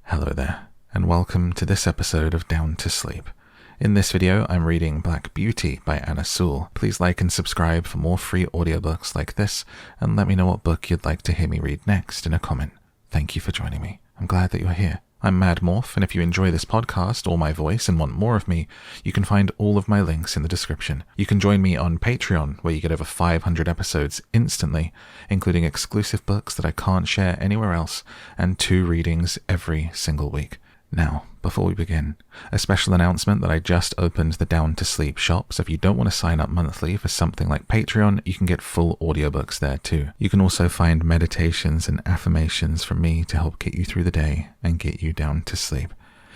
Hello there, and welcome to this episode of Down to Sleep. In this video, I'm reading Black Beauty by Anna Sewell. Please like and subscribe for more free audiobooks like this, and let me know what book you'd like to hear me read next in a comment. Thank you for joining me. I'm glad that you're here. I'm Mad Morph, and if you enjoy this podcast or my voice and want more of me, you can find all of my links in the description. You can join me on Patreon, where you get over 500 episodes instantly, including exclusive books that I can't share anywhere else, and 2 readings every single week. Now, before we begin, a special announcement that I just opened the Down to Sleep shop, so if you don't want to sign up monthly for something like Patreon, you can get full audiobooks there too. You can also find meditations and affirmations from me to help get you through the day and get you down to sleep.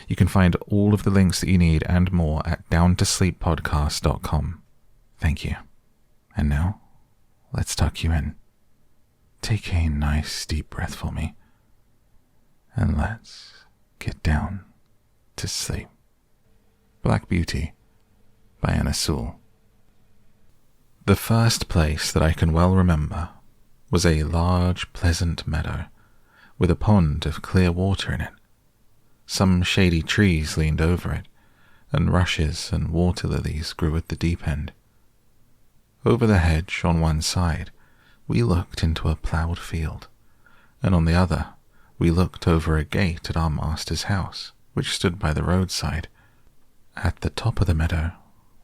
You can find all of the links that you need and more at downtosleeppodcast.com. Thank you. And now, let's tuck you in. Take a nice deep breath for me, and let's get down to sleep. Black Beauty by Anna Sewell. The first place that I can well remember was a large, pleasant meadow with a pond of clear water in it. Some shady trees leaned over it, and rushes and water lilies grew at the deep end. Over the hedge on one side, we looked into a ploughed field, and on the other, we looked over a gate at our master's house, which stood by the roadside. At the top of the meadow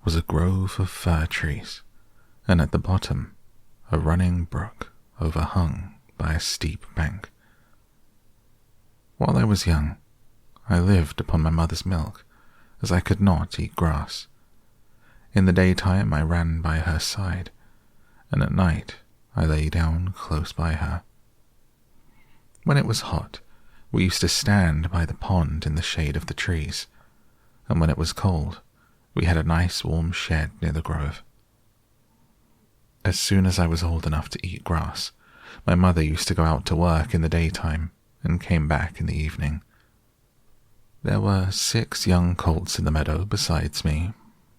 was a grove of fir trees, and at the bottom a running brook overhung by a steep bank. While I was young, I lived upon my mother's milk, as I could not eat grass. In the daytime I ran by her side, and at night I lay down close by her. When it was hot, we used to stand by the pond in the shade of the trees, and when it was cold, we had a nice warm shed near the grove. As soon as I was old enough to eat grass, my mother used to go out to work in the daytime and came back in the evening. There were 6 young colts in the meadow besides me.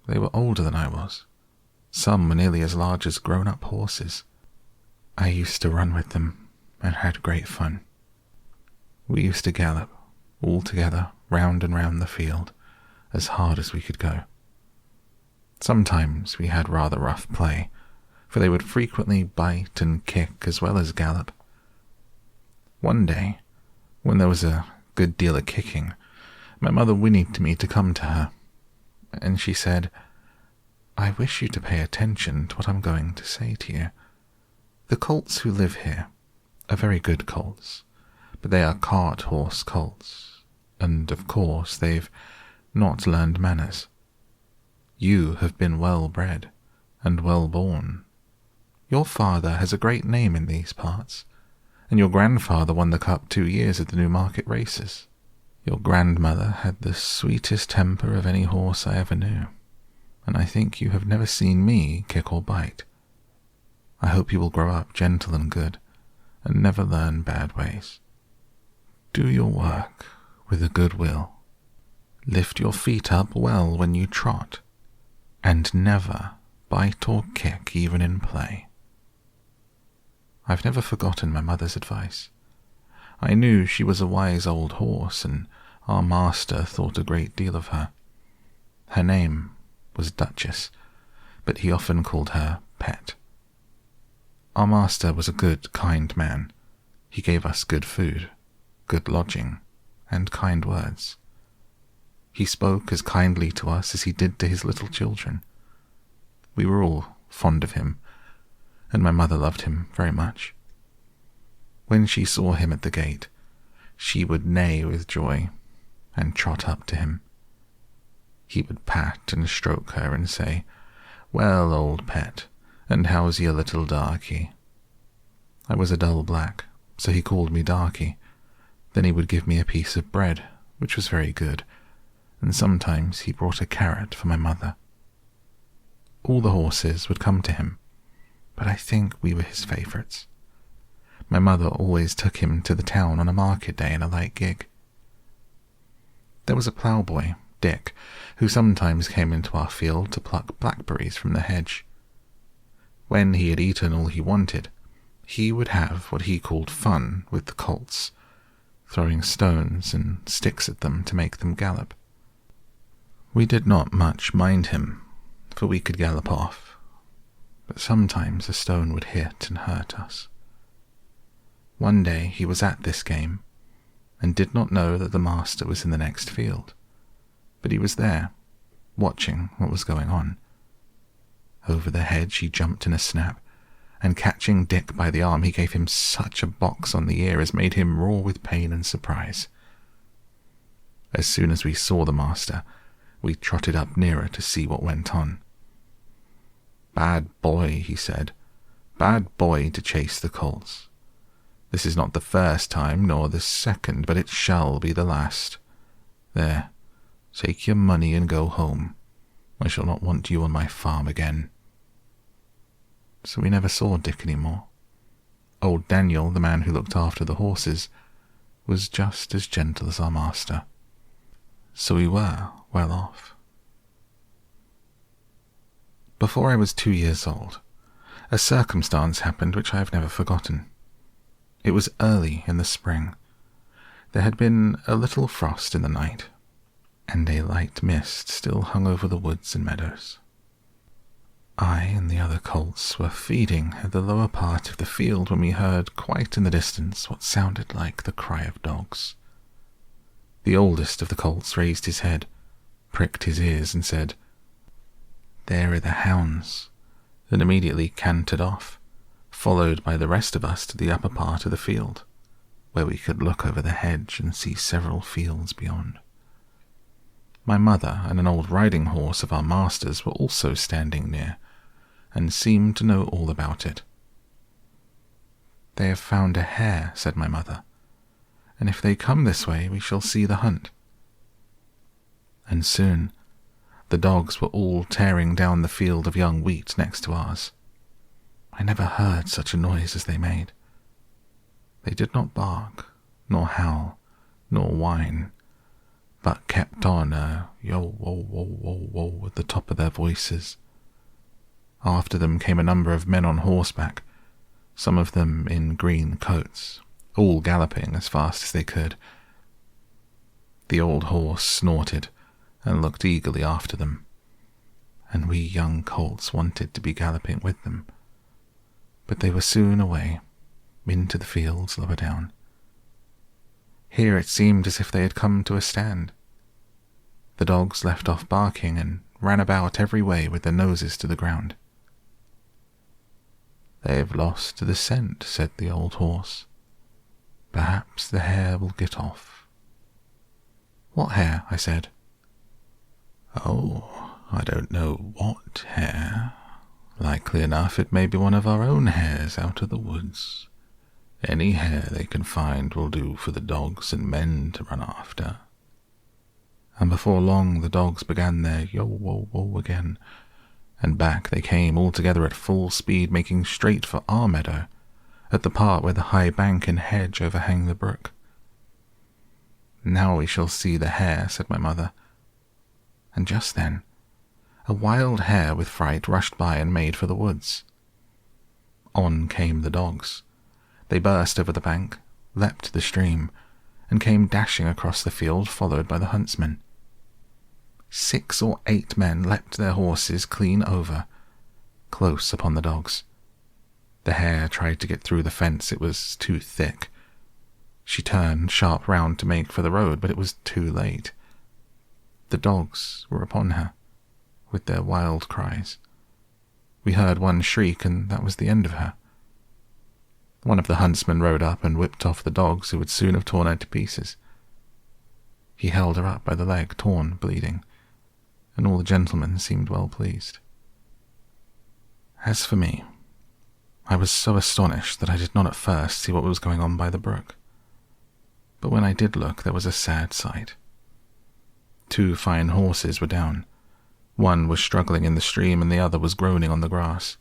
They were older than I was. Some were nearly as large as grown-up horses. I used to run with them and had great fun. We used to gallop, all together, round and round the field, as hard as we could go. Sometimes we had rather rough play, for they would frequently bite and kick as well as gallop. One day, when there was a good deal of kicking, my mother whinnied me to come to her, and she said, "I wish you to pay attention to what I'm going to say to you. The colts who live here are very good colts, but they are cart-horse colts, and of course they've not learned manners. You have been well-bred and well-born. Your father has a great name in these parts, and your grandfather won the cup 2 years at the Newmarket races. Your grandmother had the sweetest temper of any horse I ever knew, and I think you have never seen me kick or bite. I hope you will grow up gentle and good, and never learn bad ways. Do your work with a good will. Lift your feet up well when you trot, and never bite or kick even in play." I've never forgotten my mother's advice. I knew she was a wise old horse, and our master thought a great deal of her. Her name was Duchess, but he often called her Pet. Our master was a good, kind man. He gave us good food, good lodging, and kind words. He spoke as kindly to us as he did to his little children. We were all fond of him, and my mother loved him very much. When she saw him at the gate, she would neigh with joy and trot up to him. He would pat and stroke her and say, "Well, old Pet, and how's your little darky?" I was a dull black, so he called me Darky. Then he would give me a piece of bread, which was very good, and sometimes he brought a carrot for my mother. All the horses would come to him, but I think we were his favourites. My mother always took him to the town on a market day in a light gig. There was a ploughboy, Dick, who sometimes came into our field to pluck blackberries from the hedge. When he had eaten all he wanted, he would have what he called fun with the colts. throwing stones and sticks at them to make them gallop. We did not much mind him, for we could gallop off, but sometimes a stone would hit and hurt us. One day he was at this game, and did not know that the master was in the next field, but he was there, watching what was going on. Over the hedge he jumped in a snap, and catching Dick by the arm, he gave him such a box on the ear as made him roar with pain and surprise. As soon as we saw the master, we trotted up nearer to see what went on. "Bad boy," he said, "bad boy to chase the colts. This is not the first time, nor the second, but it shall be the last. There, take your money and go home. I shall not want you on my farm again." So we never saw Dick any more. Old Daniel, the man who looked after the horses, was just as gentle as our master. So we were well off. Before I was 2 years old, a circumstance happened which I have never forgotten. It was early in the spring. There had been a little frost in the night, and a light mist still hung over the woods and meadows. I and the other colts were feeding at the lower part of the field when we heard quite in the distance what sounded like the cry of dogs. The oldest of the colts raised his head, pricked his ears, and said, "There are the hounds," and immediately cantered off, followed by the rest of us to the upper part of the field, where we could look over the hedge and see several fields beyond. My mother and an old riding horse of our master's were also standing near, and seemed to know all about it. "They have found a hare," said my mother, "and if they come this way we shall see the hunt." And soon the dogs were all tearing down the field of young wheat next to ours. I never heard such a noise as they made. They did not bark, nor howl, nor whine, but kept on a yo-wo-wo-wo-wo at the top of their voices. After them came a number of men on horseback, some of them in green coats, all galloping as fast as they could. The old horse snorted and looked eagerly after them, and we young colts wanted to be galloping with them, but they were soon away, into the fields lower down. Here it seemed as if they had come to a stand. The dogs left off barking and ran about every way with their noses to the ground. "They have lost the scent," said the old horse. "Perhaps the hare will get off." "What hare?" I said. "Oh, I don't know what hare. Likely enough it may be one of our own hares out of the woods. Any hare they can find will do for the dogs and men to run after." And before long the dogs began their yo-wo-wo again, and back they came all together at full speed, making straight for our meadow, at the part where the high bank and hedge overhang the brook. "Now we shall see the hare," said my mother. And just then a wild hare with fright rushed by and made for the woods. On came the dogs. They burst over the bank, leapt the stream, and came dashing across the field, followed by the huntsmen. 6 or 8 men leapt their horses clean over, close upon the dogs. The hare tried to get through the fence, it was too thick. She turned sharp round to make for the road, but it was too late. The dogs were upon her, with their wild cries. We heard one shriek, and that was the end of her. One of the huntsmen rode up and whipped off the dogs, who would soon have torn her to pieces. He held her up by the leg, torn, bleeding, and all the gentlemen seemed well pleased. As for me, I was so astonished that I did not at first see what was going on by the brook. But when I did look, there was a sad sight. 2 fine horses were down. One was struggling in the stream, and the other was groaning on the grass.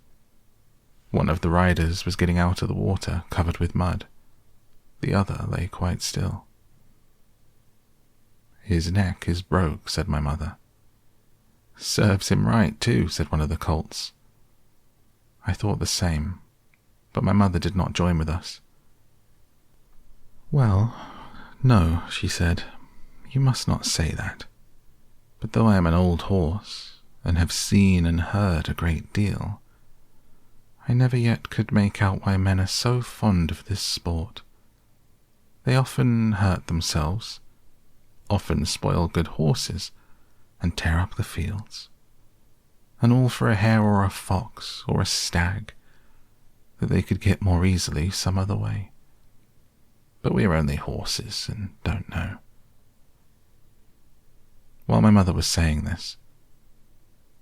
One of the riders was getting out of the water, covered with mud. The other lay quite still. "His neck is broke," said my mother. "Serves him right, too," said one of the colts. I thought the same, but my mother did not join with us. "Well, "No," she said, "you must not say that. But though I am an old horse, and have seen and heard a great deal, I never yet could make out why men are so fond of this sport. They often hurt themselves, often spoil good horses, and tear up the fields, and all for a hare or a fox or a stag that they could get more easily some other way. But we are only horses and don't know." While my mother was saying this,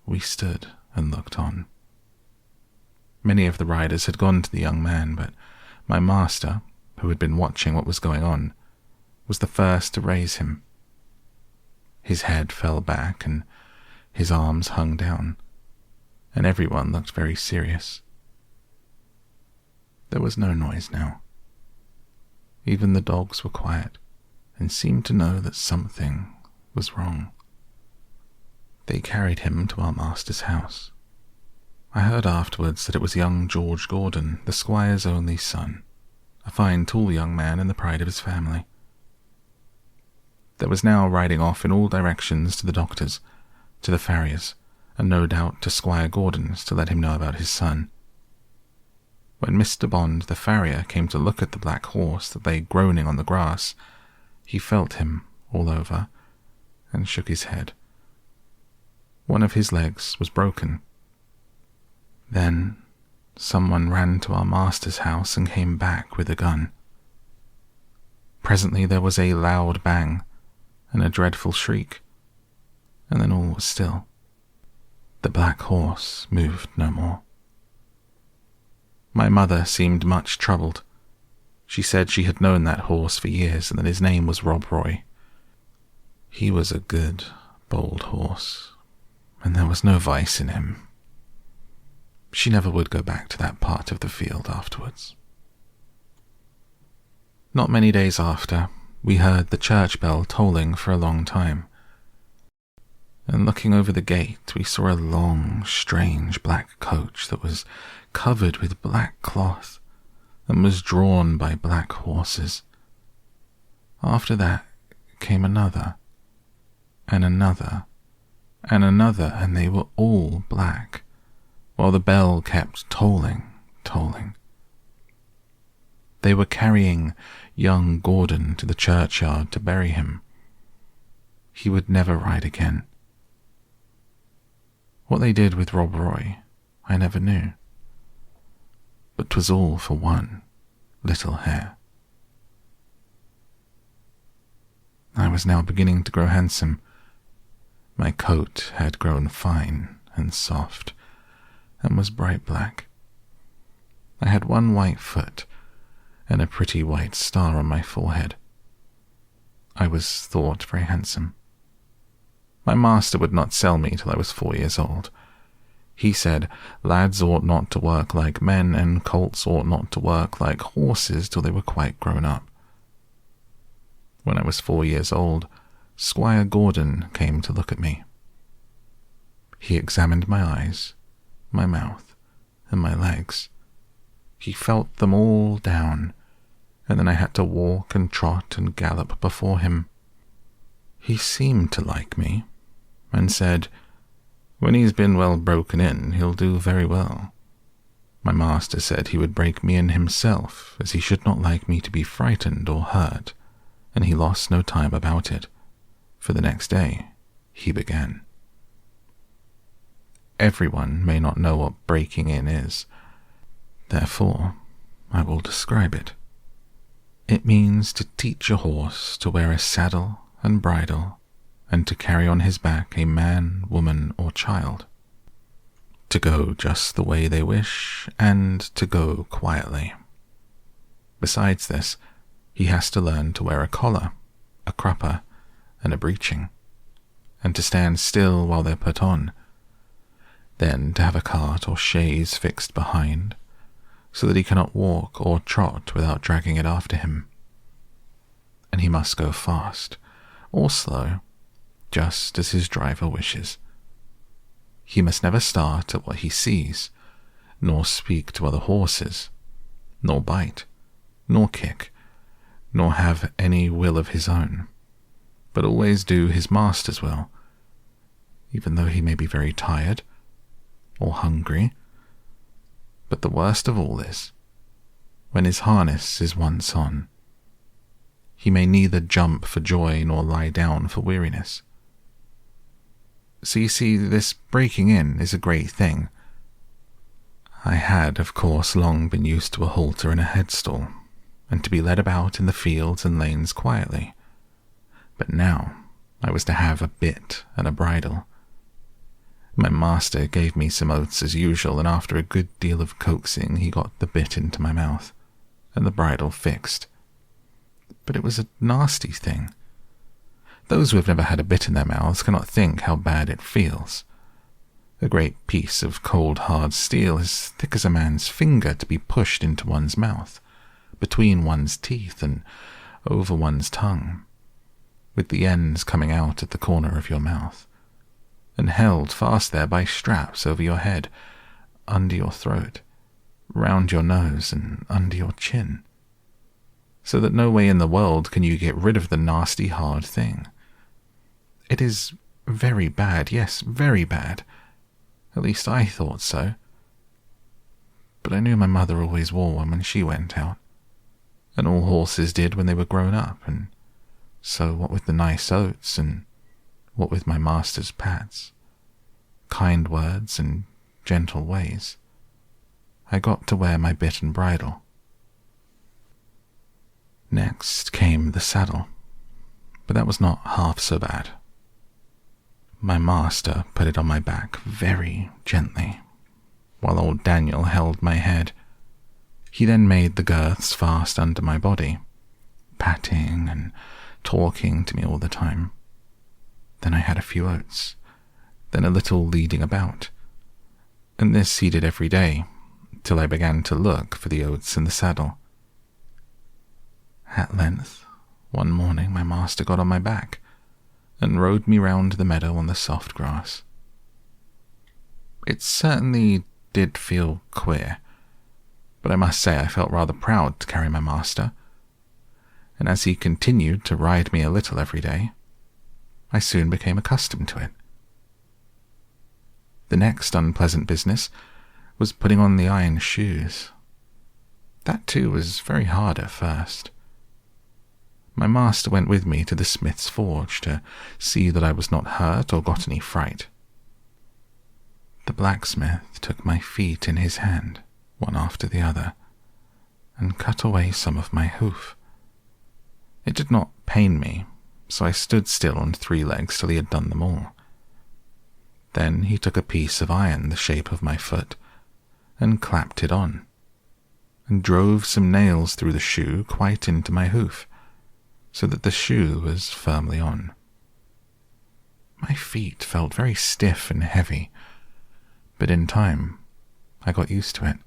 we stood and looked on. Many of the riders had gone to the young man, but my master, who had been watching what was going on, was the first to raise him. His head fell back and his arms hung down, and everyone looked very serious. There was no noise now. Even the dogs were quiet and seemed to know that something was wrong. They carried him to our master's house. I heard afterwards that it was young George Gordon, the squire's only son, a fine tall young man and the pride of his family. There was now riding off in all directions to the doctor's, to the farrier's, and no doubt to Squire Gordon's to let him know about his son. When Mr. Bond, the farrier, came to look at the black horse that lay groaning on the grass, he felt him all over and shook his head. One of his legs was broken. Then someone ran to our master's house and came back with a gun. Presently there was a loud bang and a dreadful shriek, and then all was still. The black horse moved no more. My mother seemed much troubled. She said she had known that horse for years and that his name was Rob Roy. He was a good, bold horse, and there was no vice in him. She never would go back to that part of the field afterwards. Not many days after, we heard the church bell tolling for a long time, and looking over the gate we saw a long, strange black coach that was covered with black cloth and was drawn by black horses. After that came another, and another, and another, and they were all black, while the bell kept tolling. They were carrying young Gordon to the churchyard to bury him. He would never ride again. What they did with Rob Roy, I never knew. But 'twas all for one little hare. I was now beginning to grow handsome. My coat had grown fine and soft, and was bright black. I had one white foot, and a pretty white star on my forehead. I was thought very handsome. My master would not sell me till I was 4 years old. He said lads ought not to work like men, and colts ought not to work like horses till they were quite grown up. When I was 4 years old, Squire Gordon came to look at me. He examined my eyes, my mouth, and my legs. He felt them all down, and then I had to walk and trot and gallop before him. He seemed to like me, and said, "When he's been well broken in, he'll do very well." My master said he would break me in himself, as he should not like me to be frightened or hurt, and he lost no time about it, for the next day he began. Everyone may not know what breaking in is. Therefore, I will describe it. It means to teach a horse to wear a saddle and bridle, and to carry on his back a man, woman, or child. To go just the way they wish, and to go quietly. Besides this, he has to learn to wear a collar, a crupper, and a breeching, and to stand still while they're put on. Then to have a cart or chaise fixed behind, so that he cannot walk or trot without dragging it after him. And he must go fast, or slow, just as his driver wishes. He must never start at what he sees, nor speak to other horses, nor bite, nor kick, nor have any will of his own, but always do his master's will, even though he may be very tired or hungry. But the worst of all is, when his harness is once on, he may neither jump for joy nor lie down for weariness. So you see, this breaking in is a great thing. I had, of course, long been used to a halter and a headstall, and to be led about in the fields and lanes quietly. But now I was to have a bit and a bridle. My master gave me some oats as usual, and after a good deal of coaxing he got the bit into my mouth, and the bridle fixed. But it was a nasty thing. Those who have never had a bit in their mouths cannot think how bad it feels. A great piece of cold hard steel as thick as a man's finger to be pushed into one's mouth, between one's teeth and over one's tongue, with the ends coming out at the corner of your mouth, and held fast there by straps over your head, under your throat, round your nose and under your chin, so that no way in the world can you get rid of the nasty hard thing. It is very bad, yes, very bad. At least I thought so. But I knew my mother always wore one when she went out, and all horses did when they were grown up, and so what with the nice oats, and what with my master's pats, kind words and gentle ways, I got to wear my bit and bridle. Next came the saddle, but that was not half so bad. My master put it on my back very gently, while old Daniel held my head. He then made the girths fast under my body, patting and talking to me all the time. Then I had a few oats, then a little leading about, and this he did every day, till I began to look for the oats in the saddle. At length, one morning my master got on my back, and rode me round the meadow on the soft grass. It certainly did feel queer, but I must say I felt rather proud to carry my master, and as he continued to ride me a little every day, I soon became accustomed to it. The next unpleasant business was putting on the iron shoes. That too was very hard at first. My master went with me to the smith's forge to see that I was not hurt or got any fright. The blacksmith took my feet in his hand, one after the other, and cut away some of my hoof. It did not pain me, so I stood still on 3 legs till he had done them all. Then he took a piece of iron the shape of my foot, and clapped it on, and drove some nails through the shoe quite into my hoof, so that the shoe was firmly on. My feet felt very stiff and heavy, but in time I got used to it.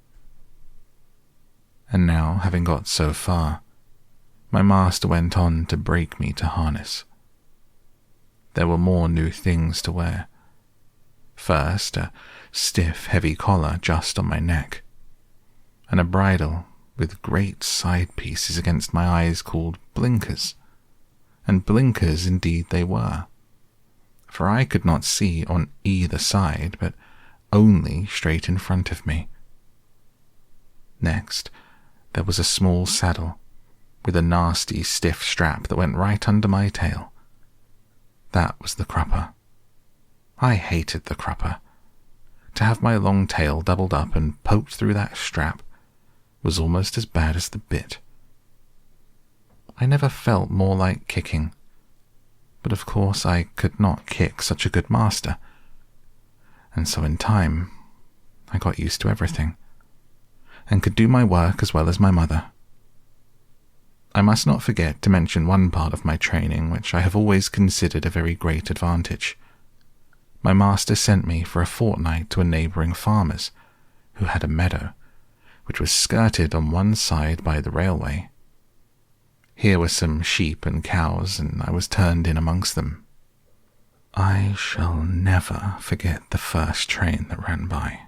And now, having got so far, my master went on to break me to harness. There were more new things to wear. First, a stiff, heavy collar just on my neck, and a bridle with great side pieces against my eyes called blinkers, and blinkers indeed they were, for I could not see on either side, but only straight in front of me. Next, there was a small saddle, with a nasty stiff strap that went right under my tail. That was the crupper. I hated the crupper. To have my long tail doubled up and poked through that strap was almost as bad as the bit. I never felt more like kicking, but of course I could not kick such a good master, and so in time I got used to everything, and could do my work as well as my mother. I must not forget to mention one part of my training which I have always considered a very great advantage. My master sent me for a fortnight to a neighbouring farmer's, who had a meadow, which was skirted on one side by the railway. Here were some sheep and cows, and I was turned in amongst them. I shall never forget the first train that ran by.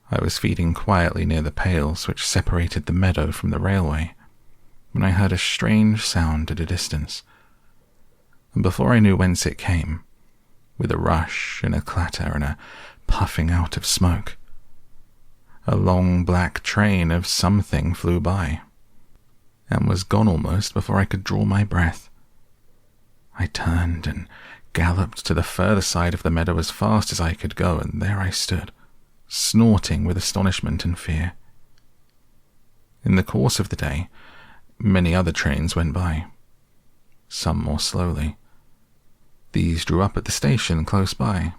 I was feeding quietly near the pales which separated the meadow from the railway, when I heard a strange sound at a distance, and before I knew whence it came, with a rush and a clatter and a puffing out of smoke, a long black train of something flew by, and was gone almost before I could draw my breath. I turned and galloped to the further side of the meadow as fast as I could go, and there I stood, snorting with astonishment and fear. In the course of the day, many other trains went by, some more slowly. These drew up at the station close by,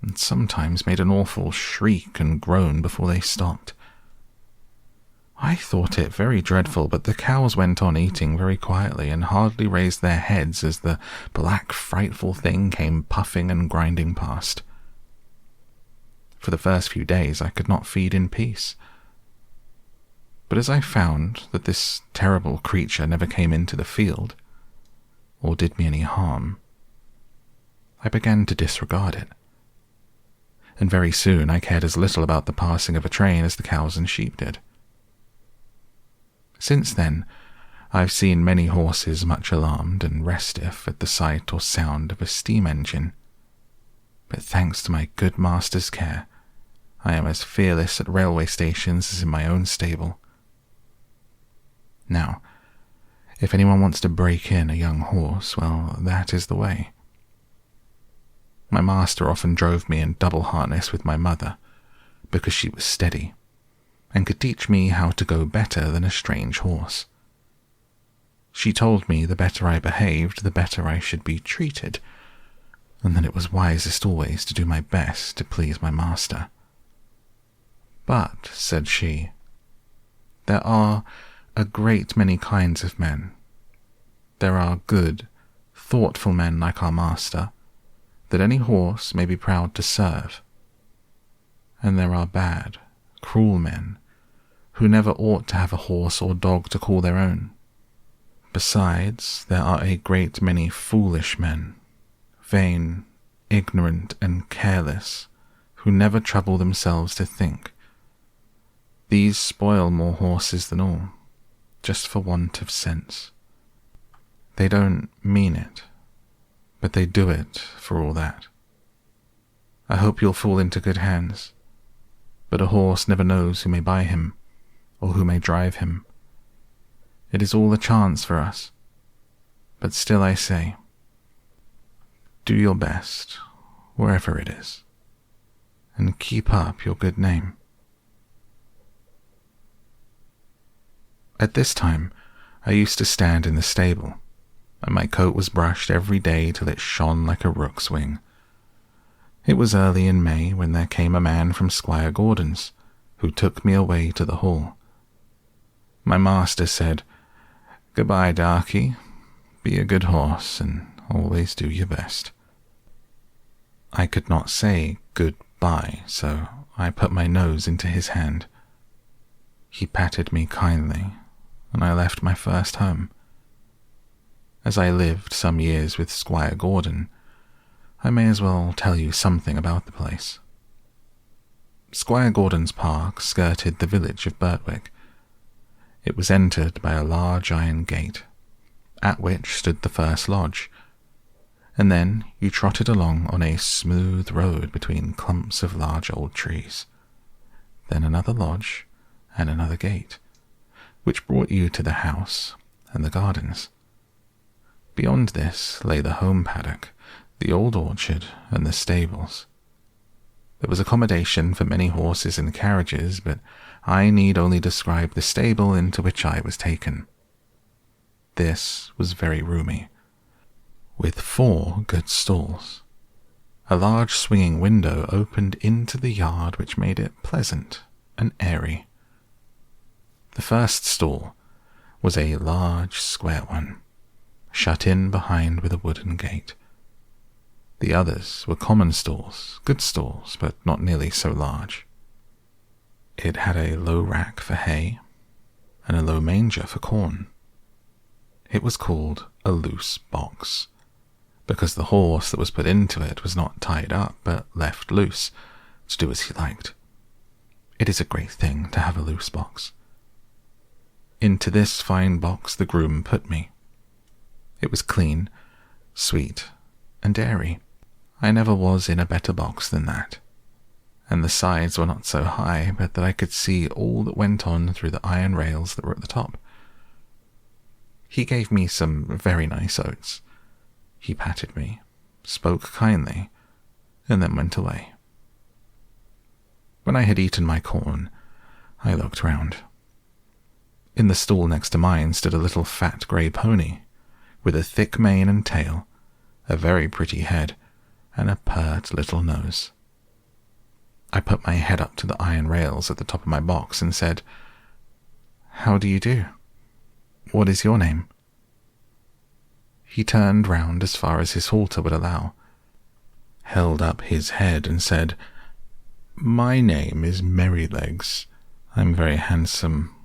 and sometimes made an awful shriek and groan before they stopped. I thought it very dreadful, but the cows went on eating very quietly and hardly raised their heads as the black, frightful thing came puffing and grinding past. For the first few days I could not feed in peace. But as I found that this terrible creature never came into the field, or did me any harm, I began to disregard it. And very soon I cared as little about the passing of a train as the cows and sheep did. Since then, I've seen many horses much alarmed and restive at the sight or sound of a steam engine. But thanks to my good master's care, I am as fearless at railway stations as in my own stable. Now, if anyone wants to break in a young horse, well, that is the way. My master often drove me in double harness with my mother, because she was steady, and could teach me how to go better than a strange horse. She told me the better I behaved, the better I should be treated, and that it was wisest always to do my best to please my master. But, said she, there are a great many kinds of men. There are good, thoughtful men like our master, that any horse may be proud to serve. And there are bad, cruel men, who never ought to have a horse or dog to call their own. Besides, there are a great many foolish men, vain, ignorant, and careless, who never trouble themselves to think. These spoil more horses than all, just for want of sense. They don't mean it, but they do it for all that. I hope you'll fall into good hands, but a horse never knows who may buy him, or who may drive him. It is all a chance for us, but still I say, do your best, wherever it is, and keep up your good name. At this time, I used to stand in the stable, and my coat was brushed every day till it shone like a rook's wing. It was early in May when there came a man from Squire Gordon's, who took me away to the hall. My master said, "Goodbye, Darky. Be a good horse, and always do your best." I could not say goodbye, so I put my nose into his hand. He patted me kindly, and I left my first home. As I lived some years with Squire Gordon, I may as well tell you something about the place. Squire Gordon's park skirted the village of Birtwick. It was entered by a large iron gate, at which stood the first lodge, and then you trotted along on a smooth road between clumps of large old trees, then another lodge and another gate, which brought you to the house and the gardens. Beyond this lay the home paddock, the old orchard, and the stables. There was accommodation for many horses and carriages, but I need only describe the stable into which I was taken. This was very roomy, with 4 good stalls. A large swinging window opened into the yard, which made it pleasant and airy. The first stall was a large square one, shut in behind with a wooden gate. The others were common stalls, good stalls, but not nearly so large. It had a low rack for hay, and a low manger for corn. It was called a loose box, because the horse that was put into it was not tied up, but left loose, to do as he liked. It is a great thing to have a loose box. Into this fine box the groom put me. It was clean, sweet, and airy. I never was in a better box than that. And the sides were not so high but that I could see all that went on through the iron rails that were at the top. He gave me some very nice oats. He patted me, spoke kindly, and then went away. When I had eaten my corn, I looked round. In the stall next to mine stood a little fat grey pony, with a thick mane and tail, a very pretty head, and a pert little nose. I put my head up to the iron rails at the top of my box and said, "How do you do? What is your name?" He turned round as far as his halter would allow, held up his head and said, "My name is Merrylegs. I'm very handsome.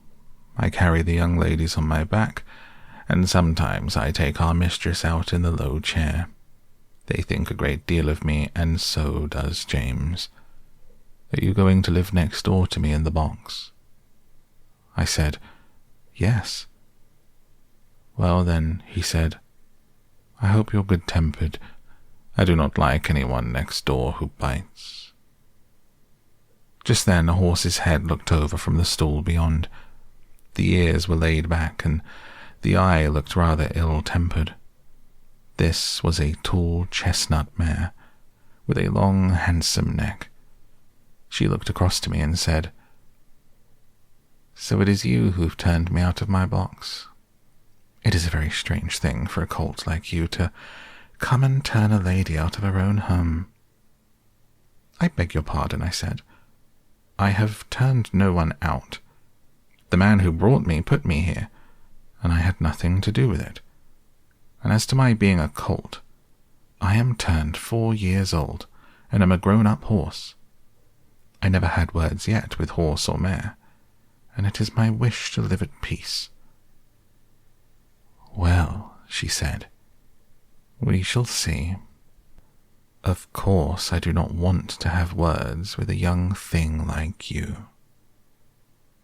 I carry the young ladies on my back, and sometimes I take our mistress out in the low chair. They think a great deal of me, and so does James. Are you going to live next door to me in the box?" I said, "Yes." "Well then," he said, "I hope you're good-tempered. I do not like anyone next door who bites." Just then a horse's head looked over from the stall beyond. The ears were laid back, and the eye looked rather ill-tempered. This was a tall chestnut mare, with a long, handsome neck. She looked across to me and said, "So it is you who've turned me out of my box. It is a very strange thing for a colt like you to come and turn a lady out of her own home." "I beg your pardon," I said. "I have turned no one out. The man who brought me put me here, and I had nothing to do with it. And as to my being a colt, I am turned 4 years old, and am a grown-up horse. I never had words yet with horse or mare, and it is my wish to live at peace." "Well," she said, "we shall see. Of course I do not want to have words with a young thing like you."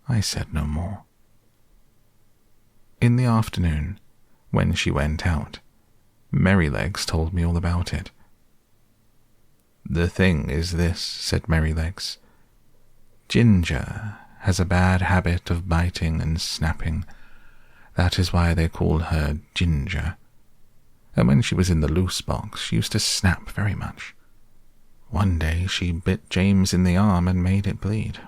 I said no more. In the afternoon, when she went out, Merrylegs told me all about it. "The thing is this," said Merrylegs. "Ginger has a bad habit of biting and snapping. That is why they call her Ginger. And when she was in the loose box, she used to snap very much. One day she bit James in the arm and made it bleed.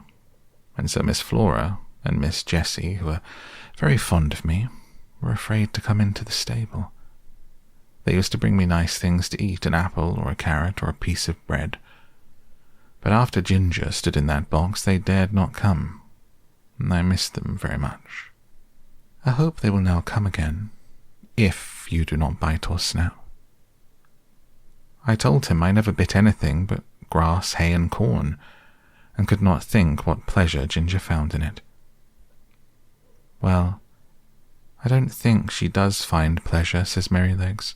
And so Miss Flora and Miss Jessie, who are very fond of me, were afraid to come into the stable. They used to bring me nice things to eat, an apple or a carrot or a piece of bread. But after Ginger stood in that box, they dared not come, and I missed them very much. I hope they will now come again, if you do not bite or snap." I told him I never bit anything but grass, hay, and corn, and could not think what pleasure Ginger found in it. "Well, I don't think she does find pleasure," says Merrylegs.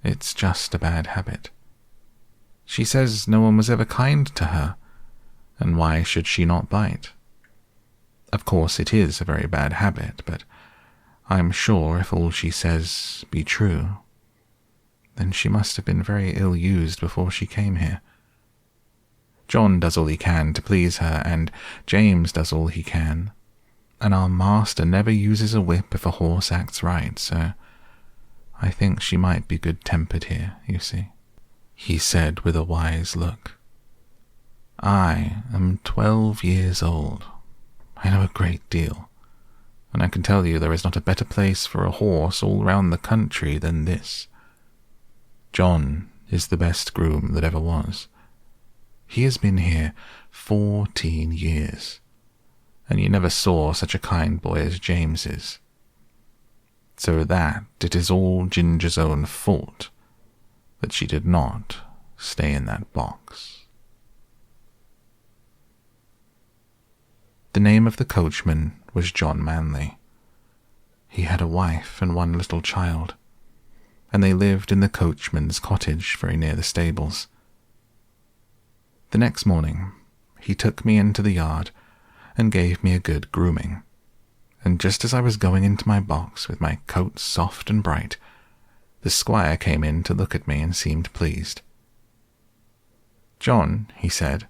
"It's just a bad habit. She says no one was ever kind to her, and why should she not bite? Of course it is a very bad habit, but I'm sure if all she says be true, then she must have been very ill-used before she came here. John does all he can to please her, and James does all he can, and our master never uses a whip if a horse acts right, so I think she might be good-tempered here, you see," he said with a wise look. "I am 12 years old. I know a great deal, and I can tell you there is not a better place for a horse all round the country than this. John is the best groom that ever was. He has been here 14 years, and you never saw such a kind boy as James is. So that it is all Ginger's own fault that she did not stay in that box." The name of the coachman was John Manley. He had a wife and 1 little child, and they lived in the coachman's cottage very near the stables. The next morning he took me into the yard and gave me a good grooming, and just as I was going into my box with my coat soft and bright, the squire came in to look at me and seemed pleased. "John," he said,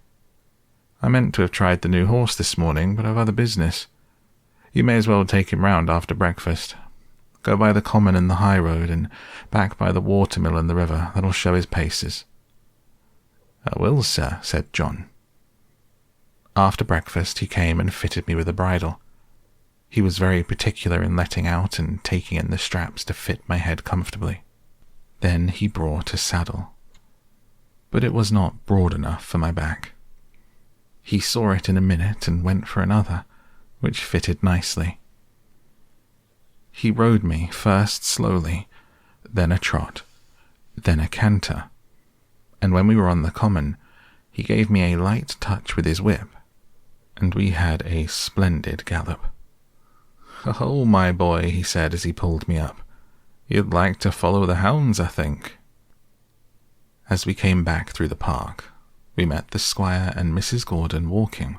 "I meant to have tried the new horse this morning, but I've other business. You may as well take him round after breakfast. Go by the common and the high road, and back by the watermill and the river. That'll show his paces." "I will, sir," said John. After breakfast he came and fitted me with a bridle. He was very particular in letting out and taking in the straps to fit my head comfortably. Then he brought a saddle, but it was not broad enough for my back. He saw it in a minute and went for another, which fitted nicely. He rode me first slowly, then a trot, then a canter, and when we were on the common, he gave me a light touch with his whip, and we had a splendid gallop. "Oh, my boy," he said as he pulled me up, "you'd like to follow the hounds, I think." As we came back through the park, we met the squire and Mrs. Gordon walking.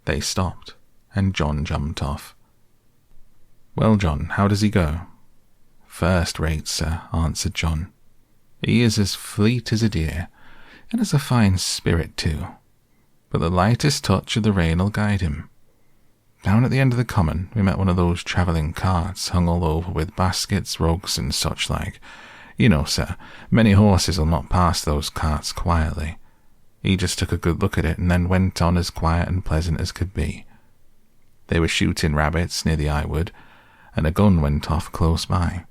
They stopped, and John jumped off. "Well, John, how does he go?" "First rate, sir," answered John. "He is as fleet as a deer, and has a fine spirit too, but the lightest touch of the rein will guide him. Down at the end of the common we met one of those travelling carts hung all over with baskets, rugs, and such like. You know, sir, many horses will not pass those carts quietly. He just took a good look at it and then went on as quiet and pleasant as could be. They were shooting rabbits near the Eyewood, and a gun went off close by.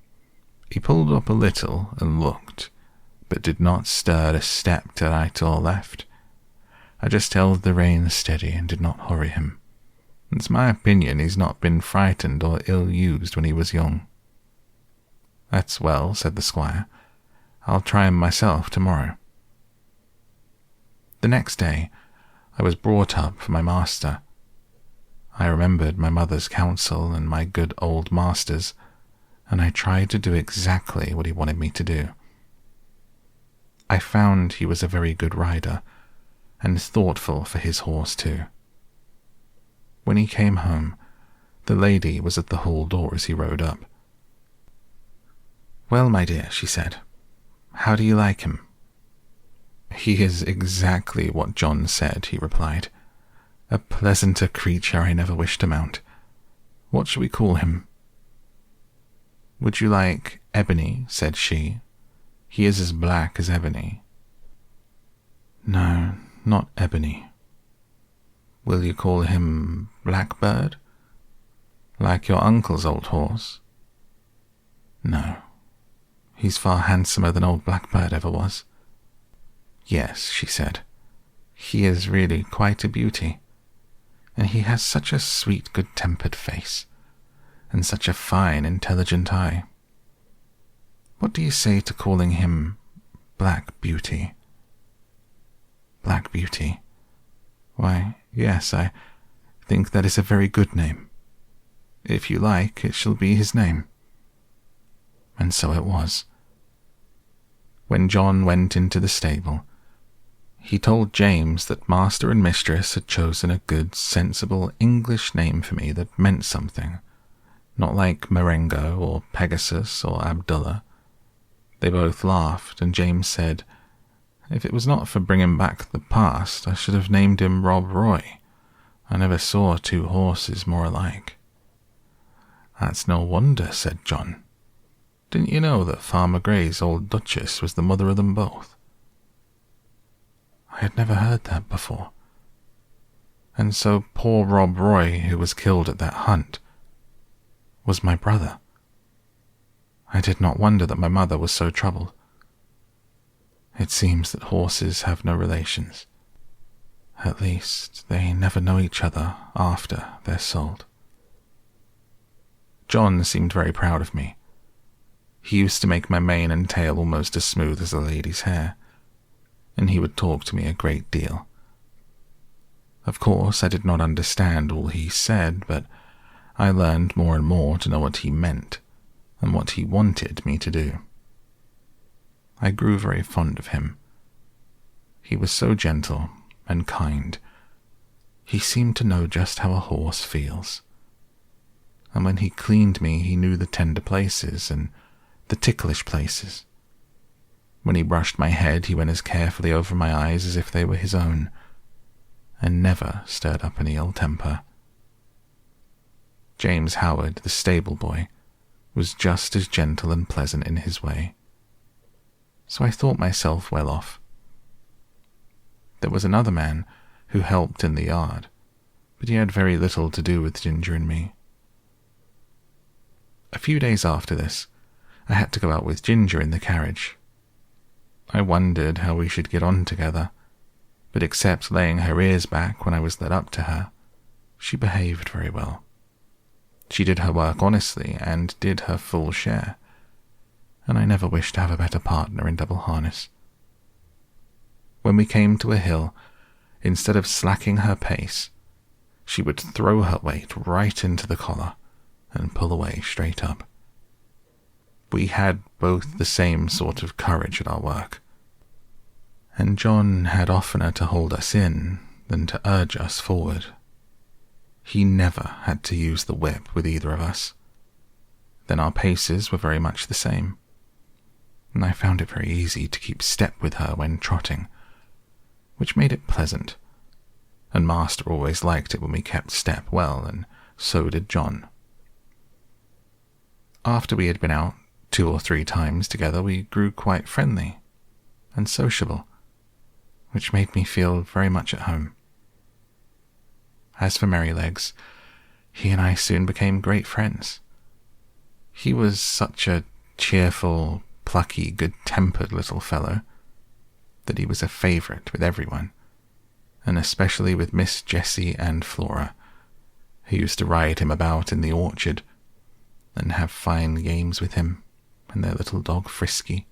He pulled up a little and looked, but did not stir a step to right or left. I just held the rein steady and did not hurry him. It's my opinion he's not been frightened or ill-used when he was young." "That's well," said the squire. "I'll try him myself tomorrow." The next day I was brought up for my master. I remembered my mother's counsel and my good old master's, and I tried to do exactly what he wanted me to do. I found he was a very good rider, and thoughtful for his horse too. When he came home, the lady was at the hall door as he rode up. "Well, my dear," she said, "how do you like him?" "He is exactly what John said," he replied. "A pleasanter creature I never wish to mount. What shall we call him?" "Would you like Ebony?" said she. "He is as black as ebony." "No, not Ebony." "Will you call him Blackbird? Like your uncle's old horse?" "No, he's far handsomer than old Blackbird ever was." "Yes," she said, "he is really quite a beauty, and he has such a sweet, good-tempered face, and such a fine, intelligent eye. What do you say to calling him Black Beauty?" "Black Beauty? Why, yes, I think that is a very good name. If you like, it shall be his name." And so it was. When John went into the stable, he told James that master and mistress had chosen a good, sensible English name for me that meant something, not like Marengo or Pegasus or Abdullah. They both laughed, and James said, "If it was not for bringing back the past, I should have named him Rob Roy. I never saw two horses more alike." "That's no wonder," said John. "Didn't you know that Farmer Gray's old Duchess was the mother of them both?" I had never heard that before. And so poor Rob Roy, who was killed at that hunt, was my brother. I did not wonder that my mother was so troubled. It seems that horses have no relations. At least, they never know each other after they're sold. John seemed very proud of me. He used to make my mane and tail almost as smooth as a lady's hair, and he would talk to me a great deal. Of course, I did not understand all he said, but I learned more and more to know what he meant and what he wanted me to do. I grew very fond of him. He was so gentle and kind. He seemed to know just how a horse feels. and when he cleaned me, he knew the tender places and the ticklish places. When he brushed my head, he went as carefully over my eyes as if they were his own, and never stirred up any ill temper. James Howard, the stable boy, was just as gentle and pleasant in his way, so I thought myself well off. There was another man who helped in the yard, but he had very little to do with Ginger and me. A few days after this, I had to go out with Ginger in the carriage. I wondered how we should get on together, but except laying her ears back when I was led up to her, she behaved very well. She did her work honestly and did her full share, and I never wished to have a better partner in double harness. When we came to a hill, instead of slacking her pace, she would throw her weight right into the collar and pull away straight up. We had both the same sort of courage at our work, and John had oftener to hold us in than to urge us forward. He never had to use the whip with either of us. Then our paces were very much the same, and I found it very easy to keep step with her when trotting, which made it pleasant, and Master always liked it when we kept step well, and so did John. After we had been out 2 or 3 times together, we grew quite friendly and sociable, which made me feel very much at home. As for Merrylegs, he and I soon became great friends. He was such a cheerful, plucky, good-tempered little fellow that he was a favourite with everyone, and especially with Miss Jessie and Flora, who used to ride him about in the orchard and have fine games with him and their little dog Frisky.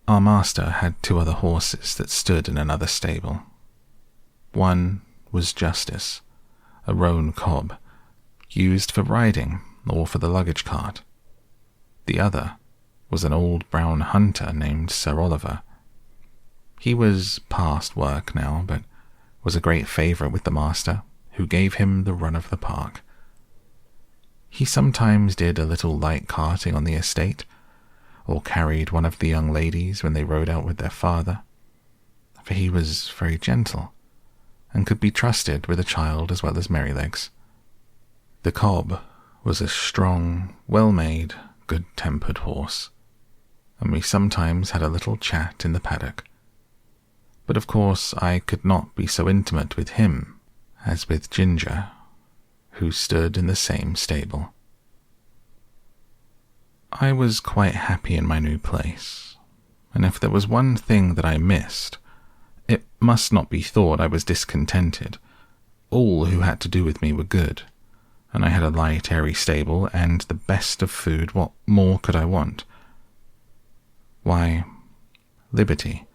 Our master had 2 other horses that stood in another stable. One was Justice, a roan cob, used for riding or for the luggage cart. The other was an old brown hunter named Sir Oliver. He was past work now, but was a great favourite with the master, who gave him the run of the park. He sometimes did a little light carting on the estate, or carried one of the young ladies when they rode out with their father, for he was very gentle, and could be trusted with a child as well as Merrylegs. The cob was a strong, well-made, good-tempered horse, and we sometimes had a little chat in the paddock. But of course I could not be so intimate with him as with Ginger, who stood in the same stable. I was quite happy in my new place, and if there was one thing that I missed, it must not be thought I was discontented. All who had to do with me were good, and I had a light, airy stable and the best of food. What more could I want? Why, liberty.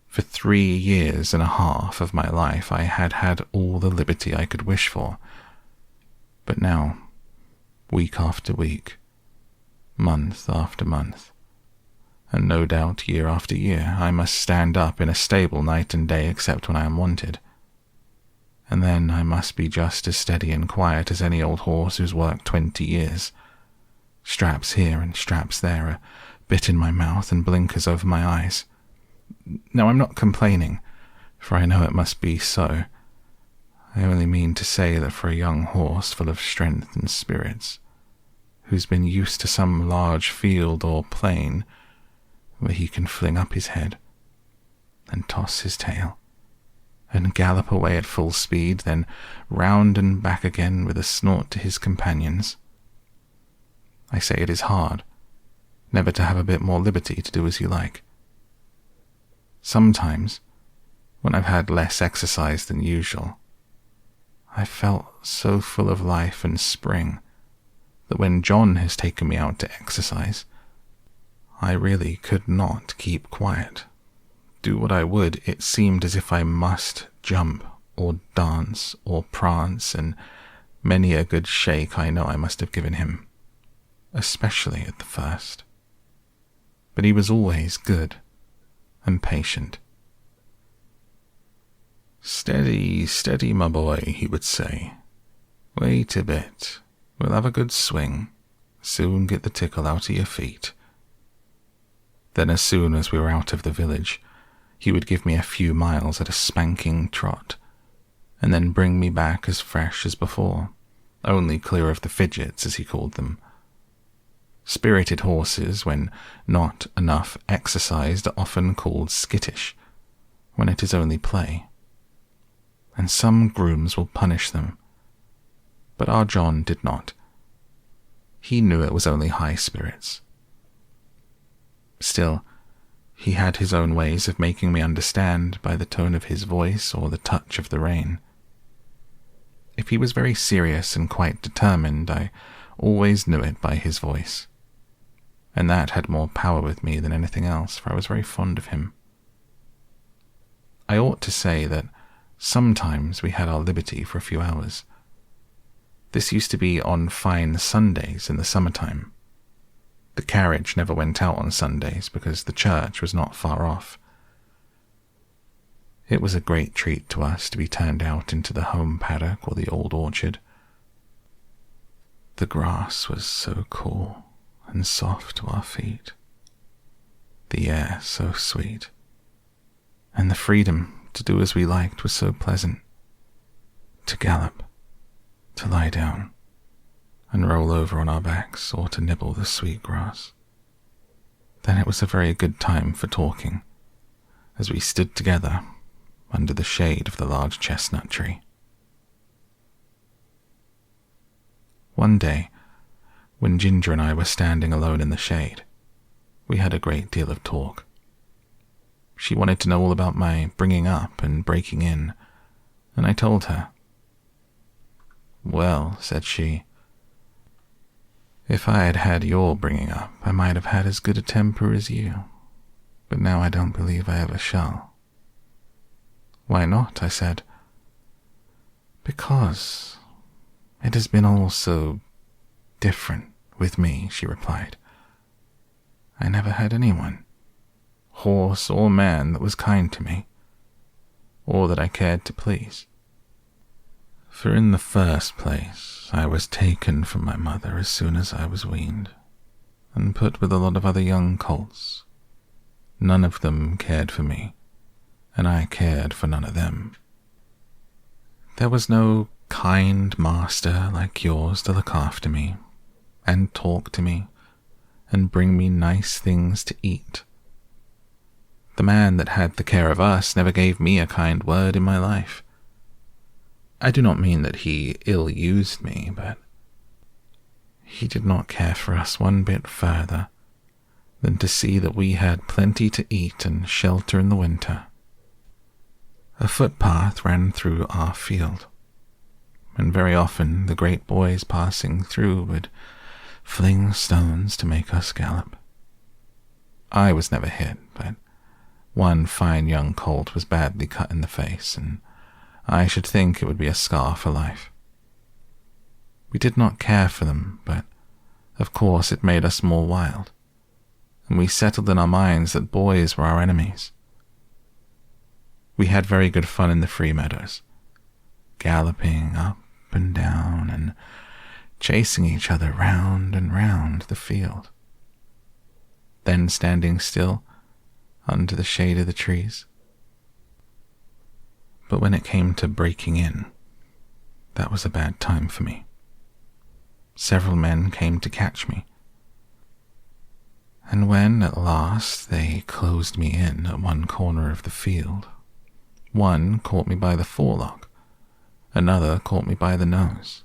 For 3 years and a half of my life I had had all the liberty I could wish for. But now, week after week, month after month, and no doubt year after year, I must stand up in a stable night and day except when I am wanted. And then I must be just as steady and quiet as any old horse who's worked 20 years. Straps here and straps there, a bit in my mouth and blinkers over my eyes. Now I'm not complaining, for I know it must be so. I only mean to say that for a young horse full of strength and spirits, who's been used to some large field or plain, where he can fling up his head, and toss his tail, and gallop away at full speed, then round and back again with a snort to his companions. I say it is hard, never to have a bit more liberty to do as you like. Sometimes, when I've had less exercise than usual, I've felt so full of life and spring that when John has taken me out to exercise, I really could not keep quiet. Do what I would, it seemed as if I must jump or dance or prance, and many a good shake I know I must have given him, especially at the first. But he was always good and patient. "Steady, steady, my boy," he would say, Wait a bit. We'll have a good swing. Soon get the tickle out of your feet." Then as soon as we were out of the village, he would give me a few miles at a spanking trot, and then bring me back as fresh as before, only clear of the fidgets, as he called them. Spirited horses, when not enough exercised, are often called skittish, when it is only play. And some grooms will punish them, but our John did not. He knew it was only high spirits. Still, he had his own ways of making me understand by the tone of his voice or the touch of the rein. If he was very serious and quite determined, I always knew it by his voice, and that had more power with me than anything else, for I was very fond of him. I ought to say that sometimes we had our liberty for a few hours. This used to be on fine Sundays in the summertime. The carriage never went out on Sundays because the church was not far off. It was a great treat to us to be turned out into the home paddock or the old orchard. The grass was so cool and soft to our feet, the air so sweet, and the freedom to do as we liked was so pleasant. To gallop, to lie down, and roll over on our backs, or to nibble the sweet grass. Then it was a very good time for talking, as we stood together under the shade of the large chestnut tree. One day, when Ginger and I were standing alone in the shade, we had a great deal of talk. She wanted to know all about my bringing up and breaking in, and I told her. "Well," said she, "if I had had your bringing up, I might have had as good a temper as you, but now I don't believe I ever shall." "Why not?" I said. "Because it has been all so different with me," she replied. "I never had anyone, horse or man, that was kind to me, or that I cared to please. For in the first place, I was taken from my mother as soon as I was weaned, and put with a lot of other young colts. None of them cared for me, and I cared for none of them. There was no kind master like yours to look after me, and talk to me, and bring me nice things to eat. The man that had the care of us never gave me a kind word in my life. I do not mean that he ill-used me, but he did not care for us one bit further than to see that we had plenty to eat and shelter in the winter. A footpath ran through our field, and very often the great boys passing through would fling stones to make us gallop. I was never hit, but one fine young colt was badly cut in the face, and I should think it would be a scar for life. We did not care for them, but of course it made us more wild, and we settled in our minds that boys were our enemies. We had very good fun in the free meadows, galloping up and down and chasing each other round and round the field, then standing still under the shade of the trees. But when it came to breaking in, that was a bad time for me. Several men came to catch me, and when at last they closed me in at one corner of the field, one caught me by the forelock, another caught me by the nose,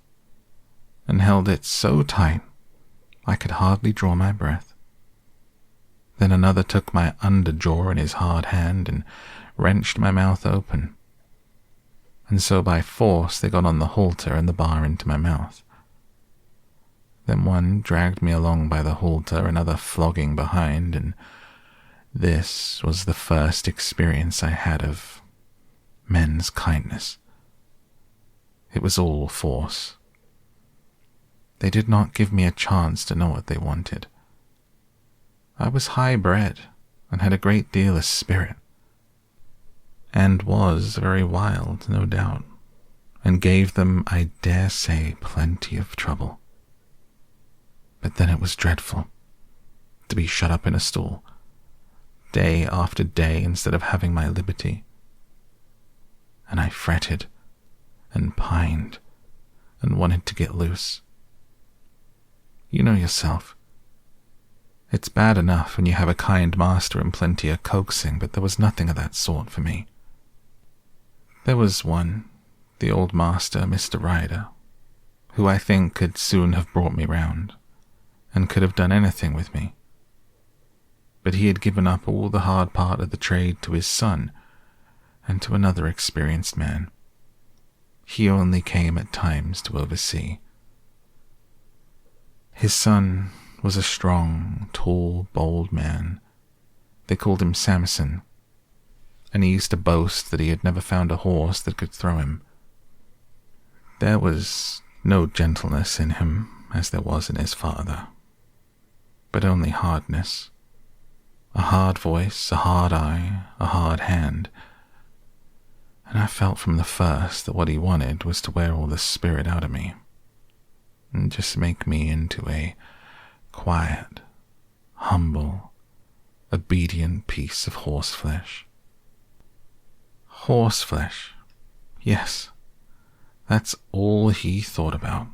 and held it so tight I could hardly draw my breath. Then another took my under jaw in his hard hand and wrenched my mouth open, and so by force they got on the halter and the bar into my mouth. Then one dragged me along by the halter, another flogging behind, and this was the first experience I had of men's kindness. It was all force. They did not give me a chance to know what they wanted. I was high-bred and had a great deal of spirit, and was very wild, no doubt, and gave them, I dare say, plenty of trouble. But then it was dreadful to be shut up in a stall, day after day, instead of having my liberty. And I fretted and pined and wanted to get loose. You know yourself. It's bad enough when you have a kind master and plenty of coaxing, but there was nothing of that sort for me. There was one, the old master, Mr. Ryder, who I think could soon have brought me round, and could have done anything with me. But he had given up all the hard part of the trade to his son, and to another experienced man. He only came at times to oversee. His son was a strong, tall, bold man. They called him Samson, and he used to boast that he had never found a horse that could throw him. There was no gentleness in him, as there was in his father, but only hardness. A hard voice, a hard eye, a hard hand. And I felt from the first that what he wanted was to wear all the spirit out of me, and just make me into a quiet, humble, obedient piece of horseflesh. Horseflesh, yes, that's all he thought about.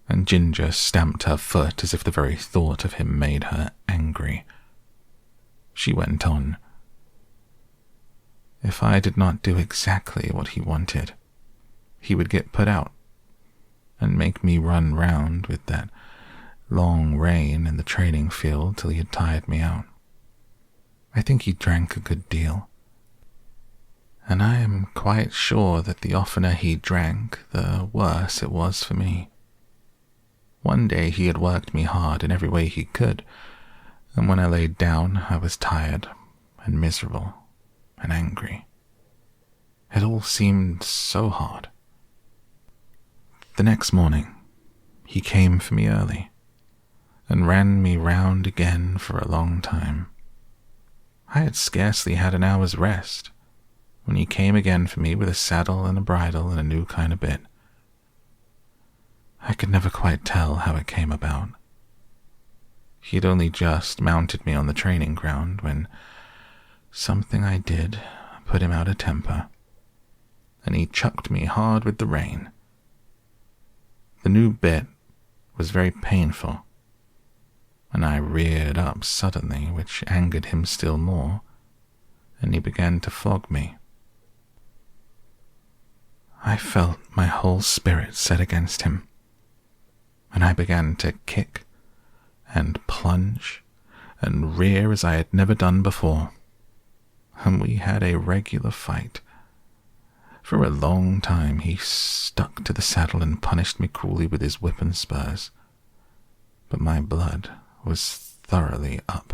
And Ginger stamped her foot as if the very thought of him made her angry. She went on. If I did not do exactly what he wanted, he would get put out and make me run round with that long rein in the training field till he had tired me out. I think he drank a good deal, and I am quite sure that the oftener he drank, the worse it was for me. One day he had worked me hard in every way he could, and when I laid down I was tired and miserable and angry. It all seemed so hard. The next morning he came for me early and ran me round again for a long time. I had scarcely had an hour's rest when he came again for me with a saddle and a bridle and a new kind of bit. I could never quite tell how it came about. He had only just mounted me on the training ground when something I did put him out of temper, and he chucked me hard with the rein. The new bit was very painful, and I reared up suddenly, which angered him still more, and he began to flog me. I felt my whole spirit set against him, and I began to kick and plunge and rear as I had never done before, and we had a regular fight. For a long time he stuck to the saddle and punished me cruelly with his whip and spurs, but my blood was thoroughly up,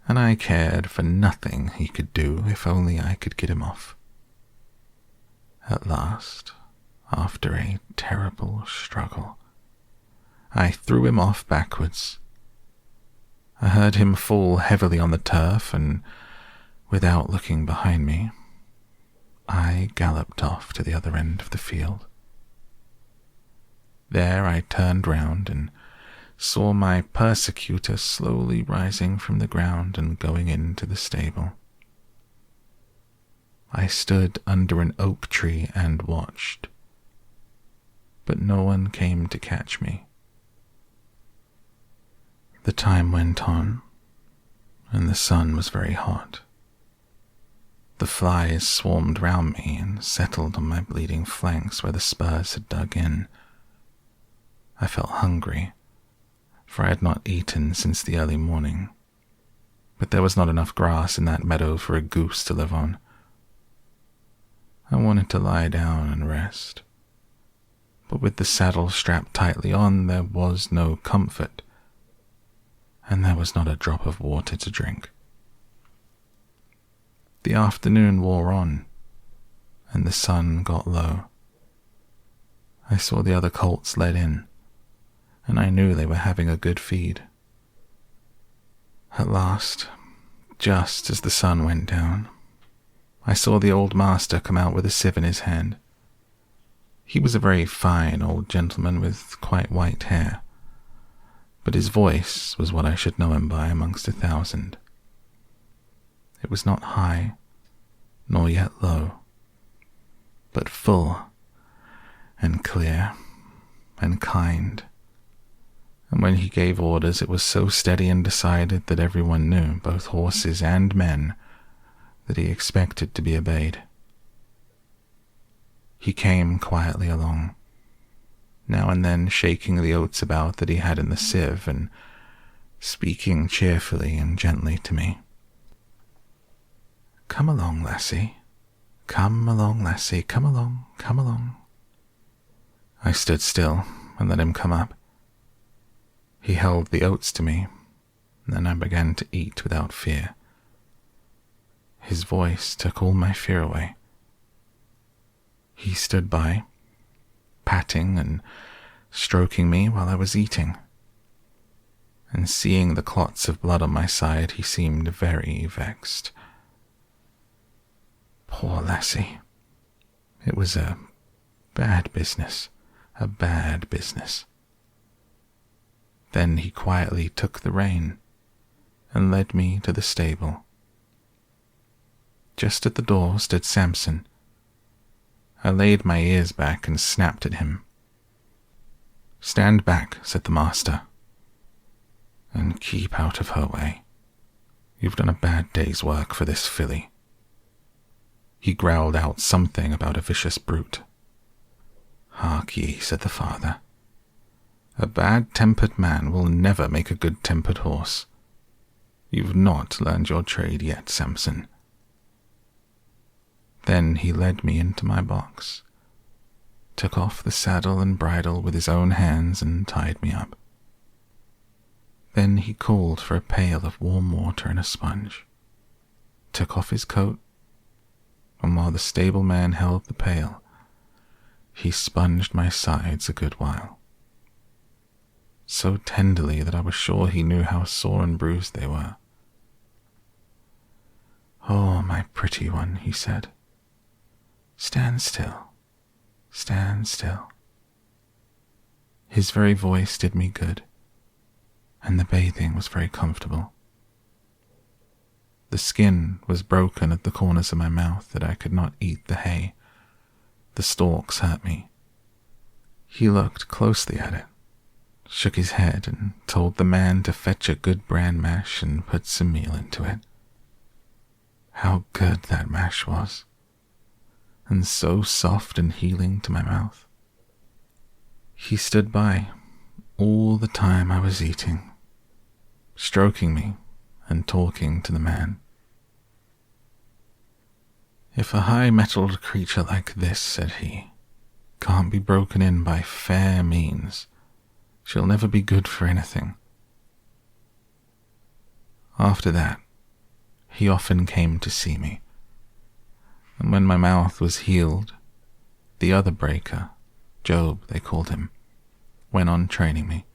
and I cared for nothing he could do if only I could get him off. At last, after a terrible struggle, I threw him off backwards. I heard him fall heavily on the turf, and without looking behind me, I galloped off to the other end of the field. There I turned round and saw my persecutor slowly rising from the ground and going into the stable. I stood under an oak tree and watched, but no one came to catch me. The time went on, and the sun was very hot. The flies swarmed round me and settled on my bleeding flanks where the spurs had dug in. I felt hungry, for I had not eaten since the early morning, but there was not enough grass in that meadow for a goose to live on. I wanted to lie down and rest, but with the saddle strapped tightly on there was no comfort, and there was not a drop of water to drink. The afternoon wore on, and the sun got low. I saw the other colts led in, and I knew they were having a good feed. At last, just as the sun went down, I saw the old master come out with a sieve in his hand. He was a very fine old gentleman with quite white hair, but his voice was what I should know him by amongst 1,000. It was not high, nor yet low, but full and clear and kind, and when he gave orders it was so steady and decided that everyone knew, both horses and men, that he expected to be obeyed. He came quietly along, now and then shaking the oats about that he had in the sieve and speaking cheerfully and gently to me. "Come along, lassie. Come along, lassie. Come along, come along." I stood still and let him come up. He held the oats to me, and then I began to eat without fear. His voice took all my fear away. He stood by, patting and stroking me while I was eating, and seeing the clots of blood on my side, he seemed very vexed. Poor lassie. It was a bad business, a bad business. Then he quietly took the rein and led me to the stable. Just at the door stood Samson. I laid my ears back and snapped at him. "Stand back," said the master, "and keep out of her way. You've done a bad day's work for this filly." He growled out something about a vicious brute. "Hark ye," said the father. "A bad-tempered man will never make a good-tempered horse. You've not learned your trade yet, Samson." Then he led me into my box, took off the saddle and bridle with his own hands and tied me up. Then he called for a pail of warm water and a sponge, took off his coat, and while the stableman held the pail, he sponged my sides a good while, so tenderly that I was sure he knew how sore and bruised they were. "Oh, my pretty one," he said, "stand still, stand still." His very voice did me good, and the bathing was very comfortable. The skin was broken at the corners of my mouth that I could not eat the hay. The stalks hurt me. He looked closely at it, shook his head, and told the man to fetch a good bran mash and put some meal into it. How good that mash was, and so soft and healing to my mouth. He stood by all the time I was eating, stroking me and talking to the man. "If a high-mettled creature like this," said he, "can't be broken in by fair means, she'll never be good for anything." After that, he often came to see me, and when my mouth was healed, the other breaker, Job they called him, went on training me.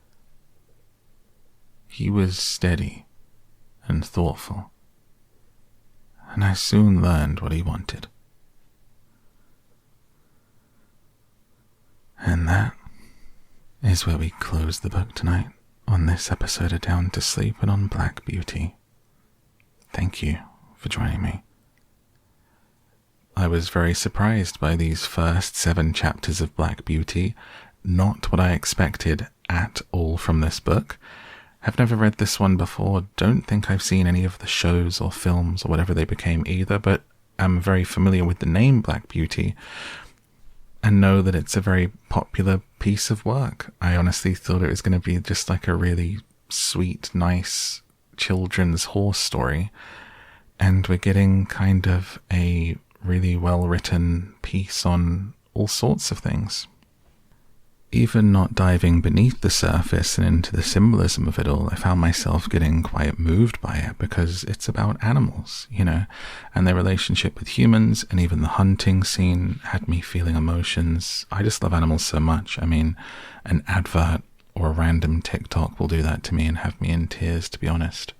He was steady and thoughtful, and I soon learned what he wanted. And that is where we close the book tonight on this episode of Down to Sleep and on Black Beauty. Thank you for joining me. I was very surprised by these first 7 chapters of Black Beauty, not what I expected at all from this book. I've never read this one before, don't think I've seen any of the shows or films or whatever they became either, but I'm very familiar with the name Black Beauty and know that it's a very popular piece of work. I honestly thought it was going to be just like a really sweet, nice children's horse story, and we're getting kind of a really well-written piece on all sorts of things. Even not diving beneath the surface and into the symbolism of it all, I found myself getting quite moved by it because it's about animals, and their relationship with humans, and even the hunting scene had me feeling emotions. I just love animals so much. I mean, an advert or a random TikTok will do that to me and have me in tears, to be honest.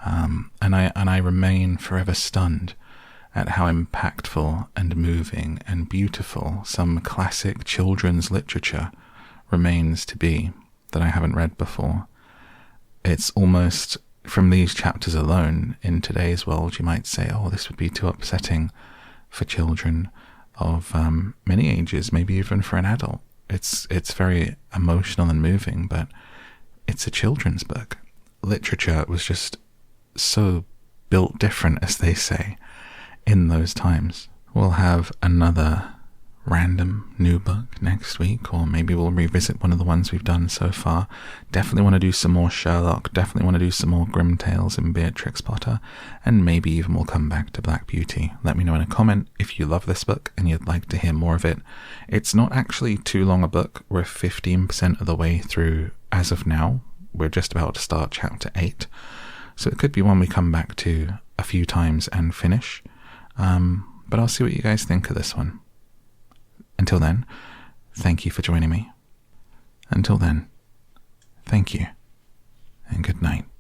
And I remain forever stunned at how impactful and moving and beautiful some classic children's literature remains to be that I haven't read before. It's almost, from these chapters alone, in today's world, you might say, oh, this would be too upsetting for children of many ages, maybe even for an adult. It's very emotional and moving, but it's a children's book. Literature was just so built different, as they say, in those times. We'll have another random new book next week, or maybe we'll revisit one of the ones we've done so far. Definitely want to do some more Sherlock, definitely want to do some more Grim Tales and Beatrix Potter, and maybe even we'll come back to Black Beauty. Let me know in a comment if you love this book and you'd like to hear more of it. It's not actually too long a book. We're 15% of the way through as of now. We're just about to start chapter 8, so it could be one we come back to a few times and finish, but I'll see what you guys think of this one. Until then, thank you for joining me. Until then, thank you, and good night.